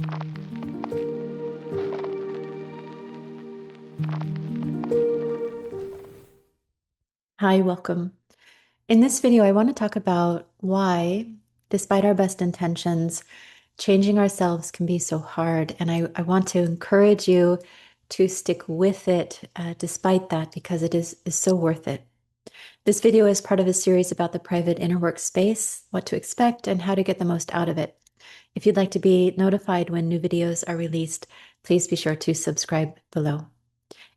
Hi, welcome. In this video, I want to talk about why, despite our best intentions, changing ourselves can be so hard. And I want to encourage you to stick with it despite that, because it is so worth it. This video is part of a series about the private inner work space, what to expect, and how to get the most out of it. If you'd like to be notified when new videos are released, please be sure to subscribe below.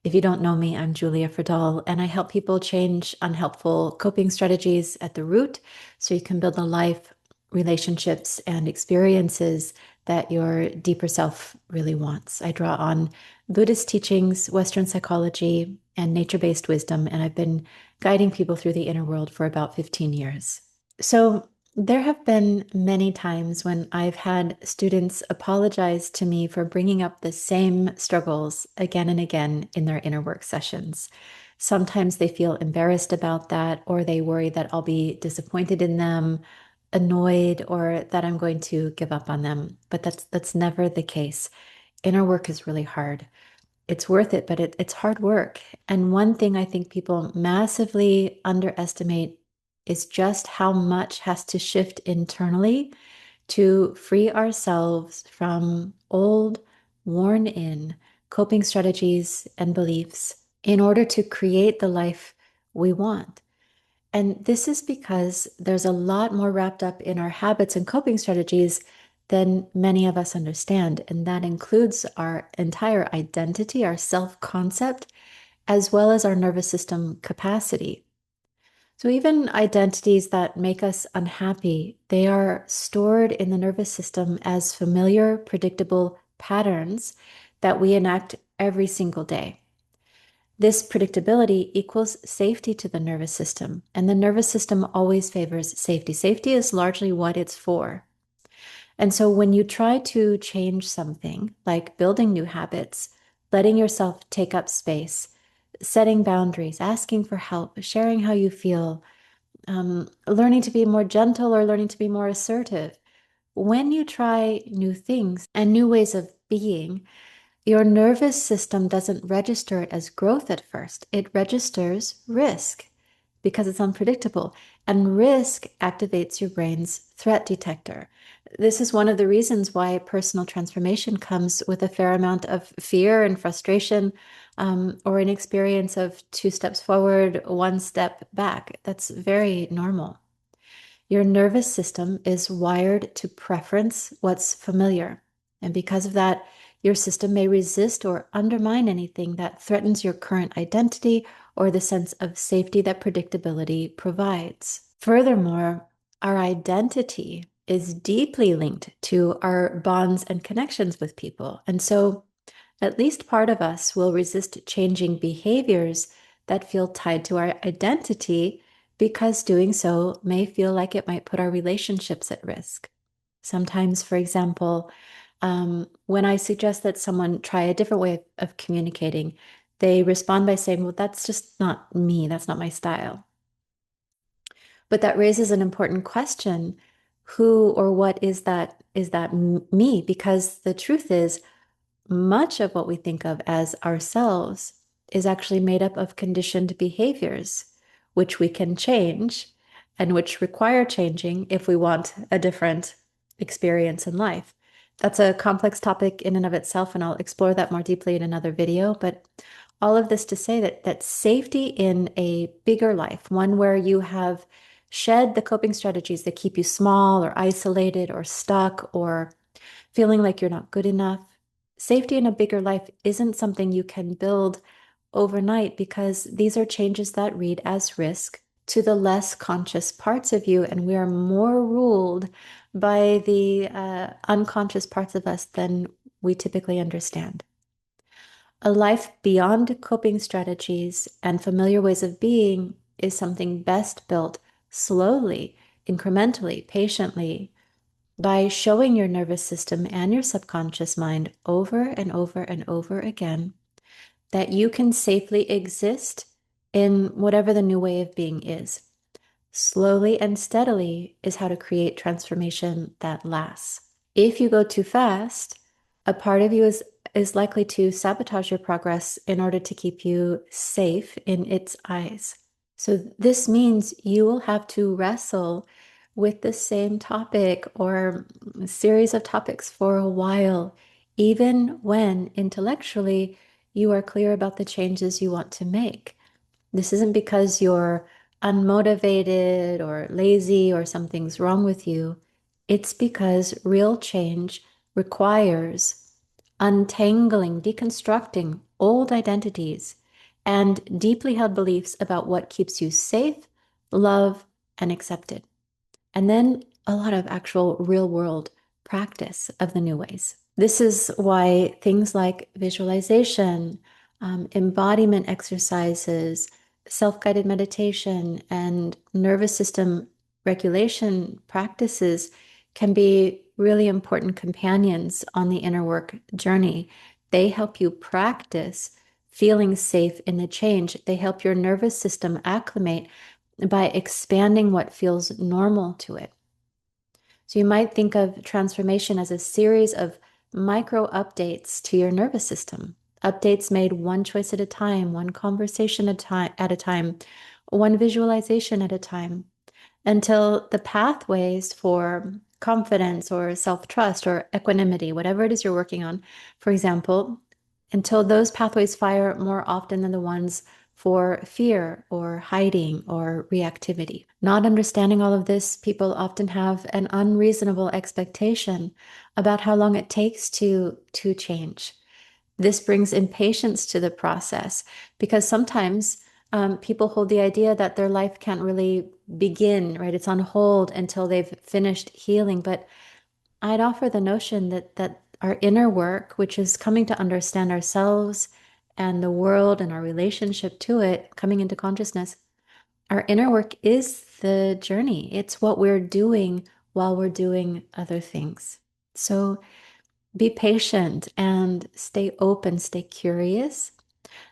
If you don't know me, I'm Julia Frodahl, and I help people change unhelpful coping strategies at the root so you can build the life, relationships, and experiences that your deeper self really wants. I draw on Buddhist teachings, Western psychology, and nature-based wisdom, and I've been guiding people through the inner world for about 15 years. So, there have been many times when I've had students apologize to me for bringing up the same struggles again and again in their inner work sessions. Sometimes they feel embarrassed about that, or they worry that I'll be disappointed in them, annoyed, or that I'm going to give up on them. But that's never the case. Inner work is really hard. It's worth it, but it's hard work. And one thing I think people massively underestimate is just how much has to shift internally to free ourselves from old, worn in coping strategies and beliefs in order to create the life we want. And this is because there's a lot more wrapped up in our habits and coping strategies than many of us understand. And that includes our entire identity, our self-concept, as well as our nervous system capacity. So even identities that make us unhappy, they are stored in the nervous system as familiar, predictable patterns that we enact every single day. This predictability equals safety to the nervous system, and the nervous system always favors safety. Safety is largely what it's for. And so when you try to change something, like building new habits, letting yourself take up space, setting boundaries, asking for help, sharing how you feel, learning to be more gentle or learning to be more assertive, when you try new things and new ways of being, your nervous system doesn't register it as growth at first. It registers risk because it's unpredictable. And risk activates your brain's threat detector. This is one of the reasons why personal transformation comes with a fair amount of fear and frustration, or an experience of 2 steps forward, 1 step back. That's very normal. Your nervous system is wired to preference what's familiar. And because of that, your system may resist or undermine anything that threatens your current identity or the sense of safety that predictability provides. Furthermore, our identity is deeply linked to our bonds and connections with people. And so, at least part of us will resist changing behaviors that feel tied to our identity because doing so may feel like it might put our relationships at risk. Sometimes, for example, when I suggest that someone try a different way of communicating, they respond by saying, well, that's just not me. That's not my style. But that raises an important question. Who or what is that? Is that me? Because the truth is, much of what we think of as ourselves is actually made up of conditioned behaviors, which we can change and which require changing if we want a different experience in life. That's a complex topic in and of itself, and I'll explore that more deeply in another video. But all of this to say that safety in a bigger life, one where you have shed the coping strategies that keep you small or isolated or stuck or feeling like you're not good enough. Safety in a bigger life isn't something you can build overnight because these are changes that read as risk to the less conscious parts of you, and we are more ruled by the unconscious parts of us than we typically understand. A life beyond coping strategies and familiar ways of being is something best built slowly, incrementally, patiently, by showing your nervous system and your subconscious mind over and over and over again that you can safely exist in whatever the new way of being is. Slowly and steadily is how to create transformation that lasts. If you go too fast, A part of you is likely to sabotage your progress in order to keep you safe in its eyes. So this means you will have to wrestle with the same topic or a series of topics for a while, even when intellectually you are clear about the changes you want to make. This isn't because you're unmotivated or lazy or something's wrong with you. It's because real change requires untangling, deconstructing old identities and deeply held beliefs about what keeps you safe, loved, and accepted. And then a lot of actual real world practice of the new ways. This is why things like visualization, embodiment exercises, self guided meditation, and nervous system regulation practices can be really important companions on the inner work journey. They help you practice feeling safe in the change. They help your nervous system acclimate by expanding what feels normal to it. So you might think of transformation as a series of micro updates to your nervous system. Updates made one choice at a time, one conversation at a time, one visualization at a time, until the pathways for confidence or self-trust or equanimity, whatever it is you're working on, for example, until those pathways fire more often than the ones for fear or hiding or reactivity. Not understanding all of this, people often have an unreasonable expectation about how long it takes to change. This brings impatience to the process because sometimes people hold the idea that their life can't really begin, right? It's on hold until they've finished healing. But I'd offer the notion that our inner work, which is coming to understand ourselves and the world and our relationship to it, coming into consciousness, our inner work is the journey. It's what we're doing while we're doing other things. So be patient and stay open, stay curious.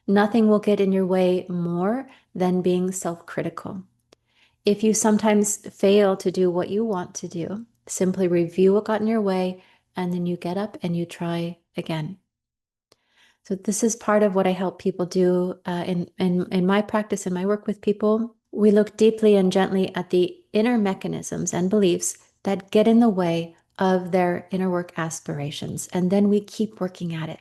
Nothing will get in your way more than being self-critical. If you sometimes fail to do what you want to do, simply review what got in your way, and then you get up and you try again. So this is part of what I help people do in my practice, in my work with people. We look deeply and gently at the inner mechanisms and beliefs that get in the way of their inner work aspirations, and then we keep working at it.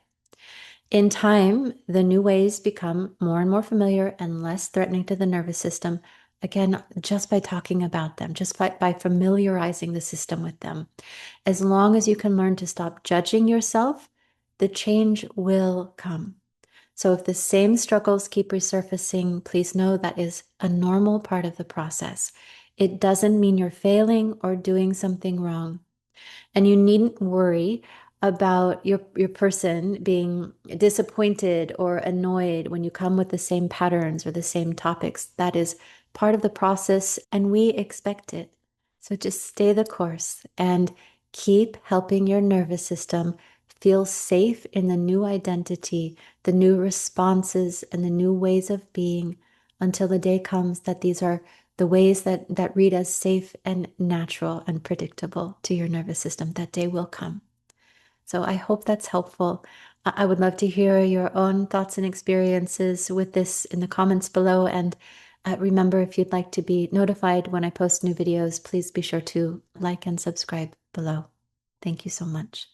In time, the new ways become more and more familiar and less threatening to the nervous system. Again, just by talking about them, just by familiarizing the system with them. As long as you can learn to stop judging yourself, the change will come. So if the same struggles keep resurfacing, please know that is a normal part of the process. It doesn't mean you're failing or doing something wrong. And you needn't worry about your person being disappointed or annoyed when you come with the same patterns or the same topics. That is part of the process, and we expect it. So just stay the course and keep helping your nervous system feel safe in the new identity, the new responses, and the new ways of being until the day comes that these are the ways that read as safe and natural and predictable to your nervous system. That day will come. So I hope that's helpful. I would love to hear your own thoughts and experiences with this in the comments below. And remember, if you'd like to be notified when I post new videos, please be sure to like and subscribe below. Thank you so much.